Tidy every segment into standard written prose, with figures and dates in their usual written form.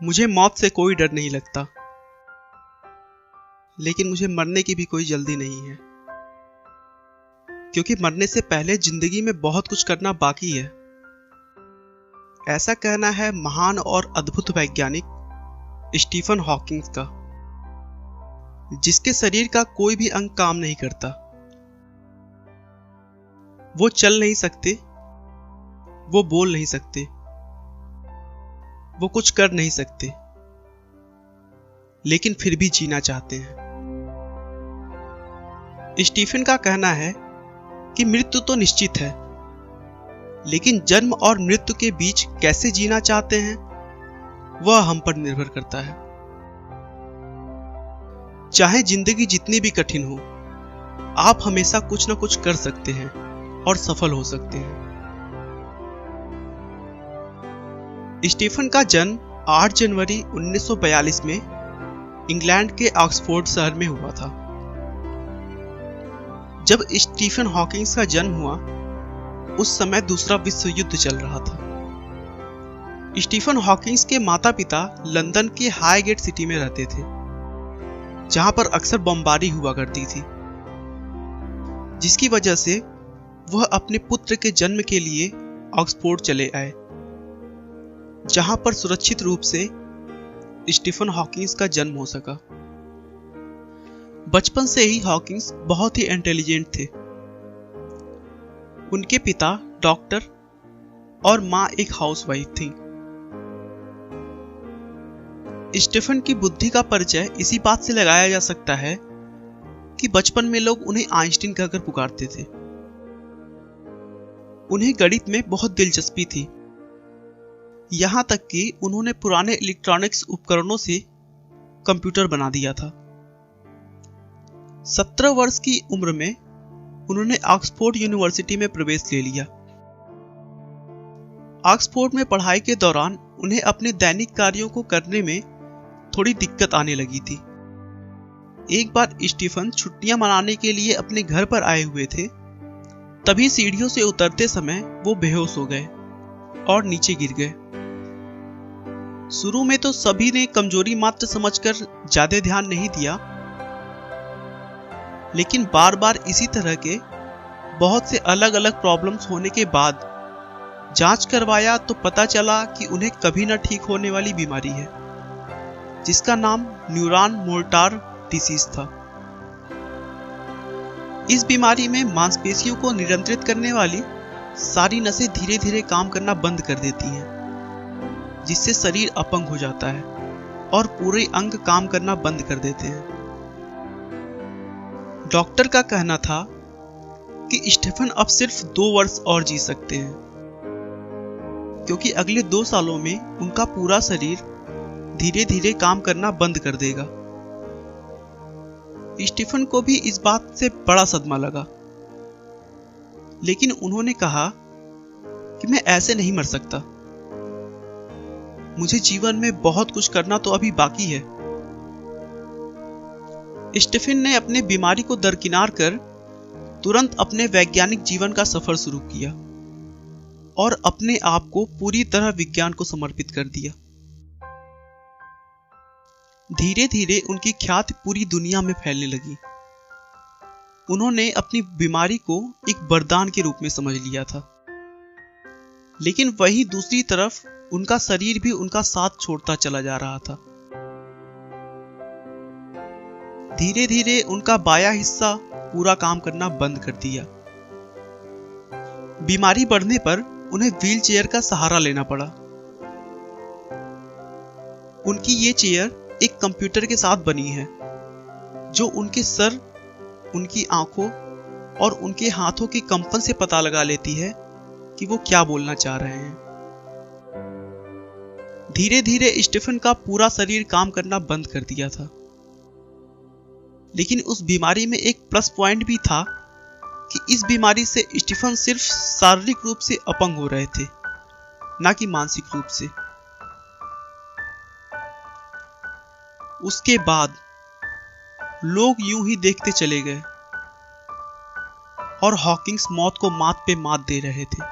मुझे मौत से कोई डर नहीं लगता, लेकिन मुझे मरने की भी कोई जल्दी नहीं है, क्योंकि मरने से पहले जिंदगी में बहुत कुछ करना बाकी है। ऐसा कहना है महान और अद्भुत वैज्ञानिक स्टीफन हॉकिंग का, जिसके शरीर का कोई भी अंग काम नहीं करता। वो चल नहीं सकते, वो बोल नहीं सकते, वो कुछ कर नहीं सकते, लेकिन फिर भी जीना चाहते हैं। स्टीफन का कहना है कि मृत्यु तो निश्चित है, लेकिन जन्म और मृत्यु के बीच कैसे जीना चाहते हैं वह हम पर निर्भर करता है। चाहे जिंदगी जितनी भी कठिन हो, आप हमेशा कुछ न कुछ कर सकते हैं और सफल हो सकते हैं। स्टीफन का जन्म 8 जनवरी 1942 में इंग्लैंड के ऑक्सफोर्ड शहर में हुआ था। जब स्टीफन हॉकिंग का जन्म हुआ, उस समय दूसरा विश्व युद्ध चल रहा था। स्टीफन हॉकिंग के माता पिता लंदन के हाईगेट सिटी में रहते थे, जहां पर अक्सर बमबारी हुआ करती थी, जिसकी वजह से वह अपने पुत्र के जन्म के लिए ऑक्सफोर्ड चले आए, जहां पर सुरक्षित रूप से स्टीफन हॉकिंग का जन्म हो सका। बचपन से ही हॉकिंग बहुत ही इंटेलिजेंट थे। उनके पिता डॉक्टर और मां एक हाउसवाइफ थी। स्टीफन की बुद्धि का परिचय इसी बात से लगाया जा सकता है कि बचपन में लोग उन्हें आइंस्टीन कहकर पुकारते थे। उन्हें गणित में बहुत दिलचस्पी थी, यहां तक कि उन्होंने पुराने इलेक्ट्रॉनिक्स उपकरणों से कंप्यूटर बना दिया था। 17 वर्ष की उम्र में उन्होंने ऑक्सफोर्ड यूनिवर्सिटी में प्रवेश ले लिया। ऑक्सफोर्ड में पढ़ाई के दौरान उन्हें अपने दैनिक कार्यों को करने में थोड़ी दिक्कत आने लगी थी। एक बार स्टीफन छुट्टियां मनाने के लिए अपने घर पर आए हुए थे, तभी सीढ़ियों से उतरते समय वो बेहोश हो गए और नीचे गिर गए। शुरू में तो सभी ने कमजोरी मात्र समझकर ज्यादा ध्यान नहीं दिया, लेकिन बार बार इसी तरह के बहुत से अलग अलग प्रॉब्लम्स होने के बाद जांच करवाया तो पता चला कि उन्हें कभी न ठीक होने वाली बीमारी है, जिसका नाम न्यूरॉन मोर्टार डिसीज था। इस बीमारी में मांसपेशियों को नियंत्रित करने वाली सारी नसें धीरे धीरे काम करना बंद कर देती हैं, जिससे शरीर अपंग हो जाता है और पूरे अंग काम करना बंद कर देते हैं। डॉक्टर का कहना था कि स्टीफन अब सिर्फ 2 वर्ष और जी सकते हैं, क्योंकि अगले 2 सालों में उनका पूरा शरीर धीरे धीरे काम करना बंद कर देगा। स्टीफन को भी इस बात से बड़ा सदमा लगा, लेकिन उन्होंने कहा कि मैं ऐसे नहीं मर सकता, मुझे जीवन में बहुत कुछ करना तो अभी बाकी है। स्टीफन ने अपने बीमारी को दरकिनार कर तुरंत अपने वैज्ञानिक जीवन का सफर शुरू किया और अपने आप को पूरी तरह विज्ञान को समर्पित कर दिया। धीरे धीरे उनकी ख्याति पूरी दुनिया में फैलने लगी। उन्होंने अपनी बीमारी को एक वरदान के रूप में समझ लिया था, लेकिन वहीं दूसरी तरफ उनका शरीर भी उनका साथ छोड़ता चला जा रहा था। धीरे धीरे उनका बायां हिस्सा पूरा काम करना बंद कर दिया। बीमारी बढ़ने पर उन्हें व्हीलचेयर का सहारा लेना पड़ा। उनकी ये चेयर एक कंप्यूटर के साथ बनी है, जो उनके सर, उनकी आंखों और उनके हाथों के कंपन से पता लगा लेती है कि वो क्या बोलना चाह रहे हैं। धीरे धीरे स्टीफन का पूरा शरीर काम करना बंद कर दिया था, लेकिन उस बीमारी में एक प्लस पॉइंट भी था कि इस बीमारी से स्टीफन सिर्फ शारीरिक रूप से अपंग हो रहे थे, ना कि मानसिक रूप से। उसके बाद लोग यूं ही देखते चले गए और हॉकिंग्स मौत को मात पे मात दे रहे थे।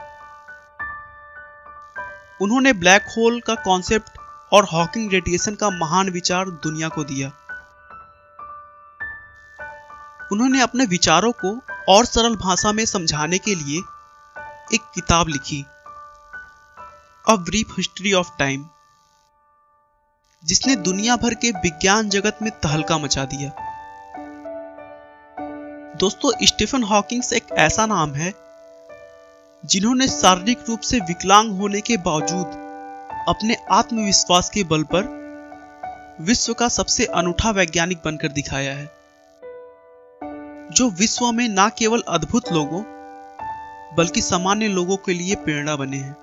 उन्होंने ब्लैक होल का कॉन्सेप्ट और हॉकिंग रेडिएशन का महान विचार दुनिया को दिया। उन्होंने अपने विचारों को और सरल भाषा में समझाने के लिए एक किताब लिखी, a brief history of time, जिसने दुनिया भर के विज्ञान जगत में तहलका मचा दिया। दोस्तों, स्टीफन हॉकिंग एक ऐसा नाम है जिन्होंने शारीरिक रूप से विकलांग होने के बावजूद अपने आत्मविश्वास के बल पर विश्व का सबसे अनूठा वैज्ञानिक बनकर दिखाया है, जो विश्व में न केवल अद्भुत लोगों बल्कि सामान्य लोगों के लिए प्रेरणा बने हैं।